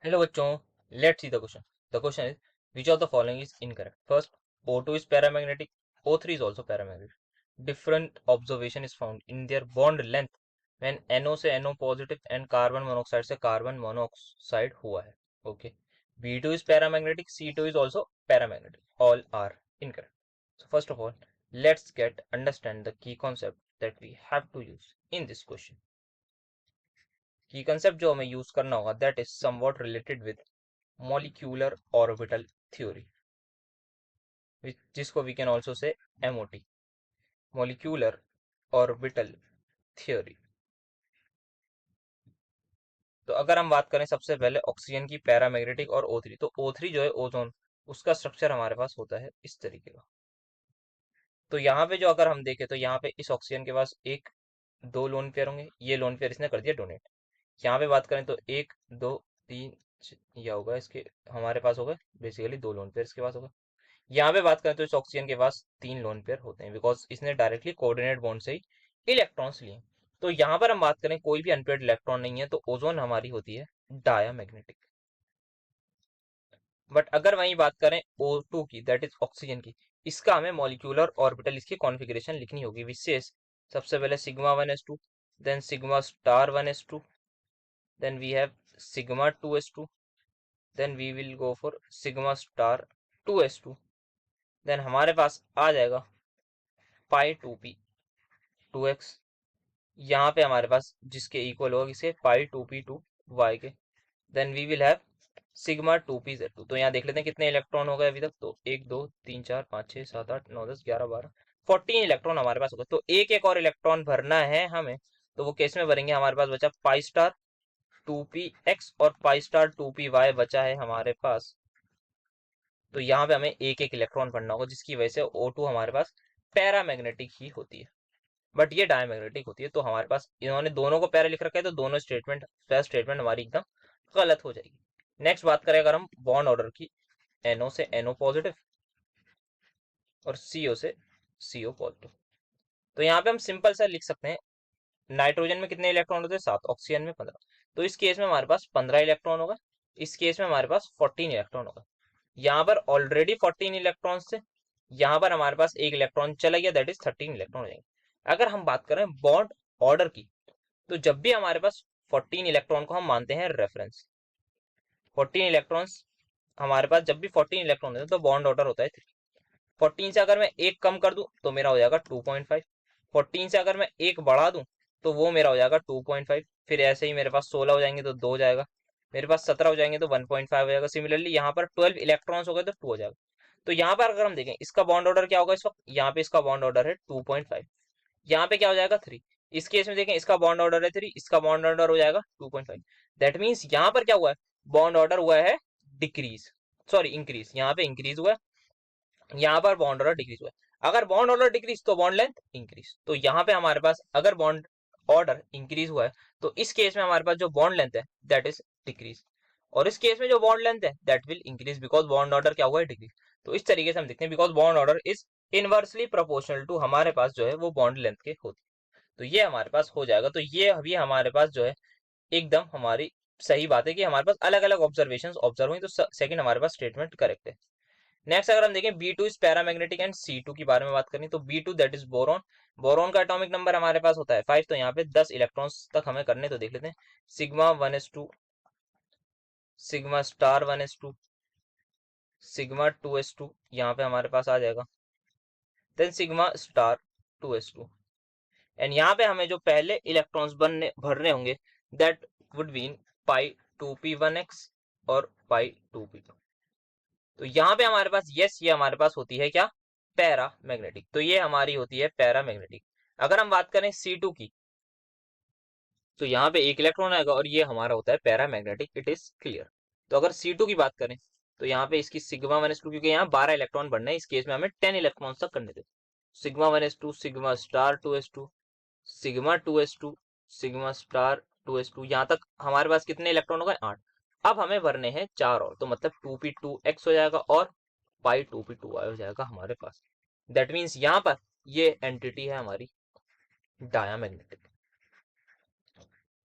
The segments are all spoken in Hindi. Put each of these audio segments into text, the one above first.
Hello बच्चों, let's see the question. The question is, which of the following is incorrect? First, O2 is paramagnetic, O3 is also paramagnetic. Different observation is found in their bond length when NO से NO positive and carbon monoxide से carbon monoxide हुआ है. Okay. B2 is paramagnetic, C2 is also paramagnetic. All are incorrect. So first of all, let's understand the key concept that we have to use in this question. की कंसेप्ट जो हमें यूज करना होगा that is somewhat related with molecular orbital theory, जिसको we can also say MOT, molecular orbital theory. तो अगर हम बात करें सबसे पहले ऑक्सीजन की पैरामैग्नेटिक और O3, तो O3 जो है ओजोन, उसका स्ट्रक्चर हमारे पास होता है इस तरीके का. तो यहाँ पे जो अगर हम देखें तो यहाँ पे इस ऑक्सीजन के पास एक दो लोन पेयर होंगे, ये लोन पेयर इसने कर दिया डोनेट. यहाँ पे बात करें तो एक दो तीन या होगा इसके, हमारे पास होगा बेसिकली दो लोन पेयर इसके पास होगा. यहाँ पे बात करें तो इस ऑक्सीजन के पास तीन लोन पेयर होते हैं बिकॉज इसने डायरेक्टली कोऑर्डिनेट बॉन्ड से ही इलेक्ट्रॉन्स लिए. तो यहाँ पर हम बात करें कोई भी अनपेयर्ड इलेक्ट्रॉन नहीं है, तो ओजोन हमारी होती है डायामैग्नेटिक. बट अगर वहीं बात करें O2 की, दैट इज ऑक्सीजन की, इसका हमें मॉलिक्यूलर ऑर्बिटल इसकी कॉन्फ़िगरेशन लिखनी होगी, विशेष सबसे पहले σ1s2, then σ*1s2, then we have σ2s2, then we will go for σ*2s2, then हमारे पास आ जाएगा पाई 2p 2x, यहाँ पे हमारे पास जिसके इक्वल होगा किसके, पाई 2p 2y के, then we will have σ2pz2. तो यहाँ देख लेते हैं कितने इलेक्ट्रॉन हो गए अभी तक. तो 1 2 3 4 5 6 7 8 9 10 11 12 14 इलेक्ट्रॉन हमारे पास हो गए. तो एक एक और इलेक्ट्रॉन भरना है हमें, तो वो केस में भरेंगे. हमारे पास बचा पाई स्टार 2px और पाई स्टार 2py बचा है हमारे पास. तो यहाँ पे हमें एक एक इलेक्ट्रॉन भरना होगा, जिसकी वजह से O2 हमारे पास पैरामैग्नेटिक ही होती है, बट ये डायमैग्नेटिक होती है. तो हमारे पास इन्होंने दोनों को पैरा लिख रखा है, तो दोनों स्टेटमेंट फर्स्ट स्टेटमेंट हमारी एकदम गलत हो जाएगी. नेक्स्ट बात करें अगर हम बॉन्ड ऑर्डर की, NO से NO पॉजिटिव और CO से CO पॉजिटिव. तो यहाँ पे हम सिंपल सा लिख सकते हैं, नाइट्रोजन में कितने इलेक्ट्रॉन होते हैं 7, ऑक्सीजन में 15. तो इस केस में हमारे पास 15 इलेक्ट्रॉन होगा, इस केस में हमारे पास 14 इलेक्ट्रॉन होगा. यहाँ पर ऑलरेडी 14 इलेक्ट्रॉन थे, यहाँ पर हमारे पास एक इलेक्ट्रॉन चला गया, दैट इज 13 इलेक्ट्रॉन हो जाएंगे. अगर हम बात करें बॉन्ड ऑर्डर की, तो जब भी हमारे पास 14 इलेक्ट्रॉन को हम मानते हैं रेफरेंस, 14 इलेक्ट्रॉन्स हमारे पास जब भी 14 इलेक्ट्रॉन होते हैं तो बॉन्ड ऑर्डर होता है 3. 14 से अगर मैं एक कम कर दूं तो मेरा हो जाएगा 2.5. 14 से अगर मैं एक बढ़ा दूं तो वो मेरा हो जाएगा 2.5. फिर ऐसे ही मेरे पास 16 हो जाएंगे तो 2 हो जाएगा, मेरे पास 17 हो जाएंगे तो 1.5 हो जाएगा. सिमिलरली यहाँ पर 12 इलेक्ट्रॉन्स हो गए तो 2 हो जाएगा. तो यहाँ पर अगर हम देखें इसका बॉन्ड ऑर्डर क्या होगा इस वक्त, यहाँ पे इसका बॉन्ड ऑर्डर है 2.5, यहाँ पे क्या हो जाएगा 3. इस केस में देखें इसका बॉन्ड ऑर्डर है 3, इसका बॉन्ड ऑर्डर हो जाएगा 2.5. दैट मीन्स यहाँ पर क्या हुआ है, बॉन्ड ऑर्डर हुआ है डिक्रीज, सॉरी इंक्रीज. यहाँ पे इंक्रीज हुआ है, यहाँ पर बॉन्ड ऑर्डर डिक्रीज हुआ है. अगर बॉन्ड ऑर्डर डिक्रीज तो बॉन्ड लेंथ इंक्रीज. तो यहाँ पे हमारे पास अगर बॉन्ड ऑर्डर इंक्रीज हुआ है तो इस केस में हमारे पास जो बॉन्ड लेंथ है दैट इज डिक्रीज, और इस केस में जो बॉन्ड लेंथ है that will increase because bond order क्या हुआ है डिक्रीज. तो इस तरीके से हम देखते हैं because bond order is inversely proportional to हमारे पास जो है वो बॉन्ड लेंथ के होती है. तो ये हमारे पास हो जाएगा. तो ये अभी हमारे पास जो है एकदम हमारी सही बात है कि हमारे पास अलग अलग ऑब्जर्वेशन ऑब्जर्व हुई, तो सेकंड हमारे पास स्टेटमेंट करेक्ट है. नेक्स्ट अगर हम देखें B2 is paramagnetic and C2 के बारे में बात करें, तो B2 that is boron. Boron का एटॉमिक नंबर हमारे पास होता है 5, तो यहाँ पे 10 इलेक्ट्रॉन्स तक हमें करने, तो देख लेते हैं σ1s2, σ*1s2, σ2s2, यहाँ पे हमारे पास आ जाएगा, देन σ*2s2. एंड यहाँ पे हमें जो पहले इलेक्ट्रॉन्स भरने होंगे that would been pi 2p1x और पाई 2p2. तो यहाँ पे हमारे पास यस, ये हमारे पास होती है क्या, पैरामैग्नेटिक. तो ये हमारी होती है पैरामैग्नेटिक. अगर हम बात करें C2 की, तो यहाँ पे एक इलेक्ट्रॉन आएगा और ये हमारा होता है पैरामैग्नेटिक, इट इज क्लियर. तो अगर C2 की बात करें तो यहाँ पे इसकी σ1s2, क्योंकि यहाँ 12 इलेक्ट्रॉन बढ़ना है, इस केस में हमें 10 इलेक्ट्रॉन तक करने थे. σ1s2, σ*2s2, σ2s2, σ*2s2, यहाँ तक हमारे पास कितने इलेक्ट्रॉन हो गए 8. अब हमें भरने हैं 4 और, तो मतलब 2p2x हो जाएगा और पाई 2p2y हो जाएगा हमारे पास. दैट मीन्स यहाँ पर ये एंटिटी है हमारी डायामैग्नेटिक.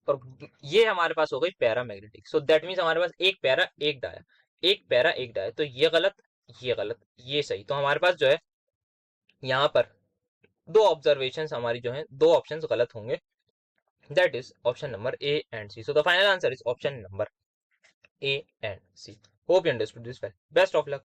और ये हमारे पास हो गई पैरामैग्नेटिक। सो दैट मीन्स हमारे पास एक पैरा एक डाया, एक पैरा एक डाया, तो ये गलत, ये गलत, ये सही। तो हमारे पास जो है यहाँ पर दो ऑब्जर्वेशन हमारी जो है, दो ऑप्शन गलत होंगे, that is option number A and C. So the final answer is option number A and C. Hope you understood this well, best of luck.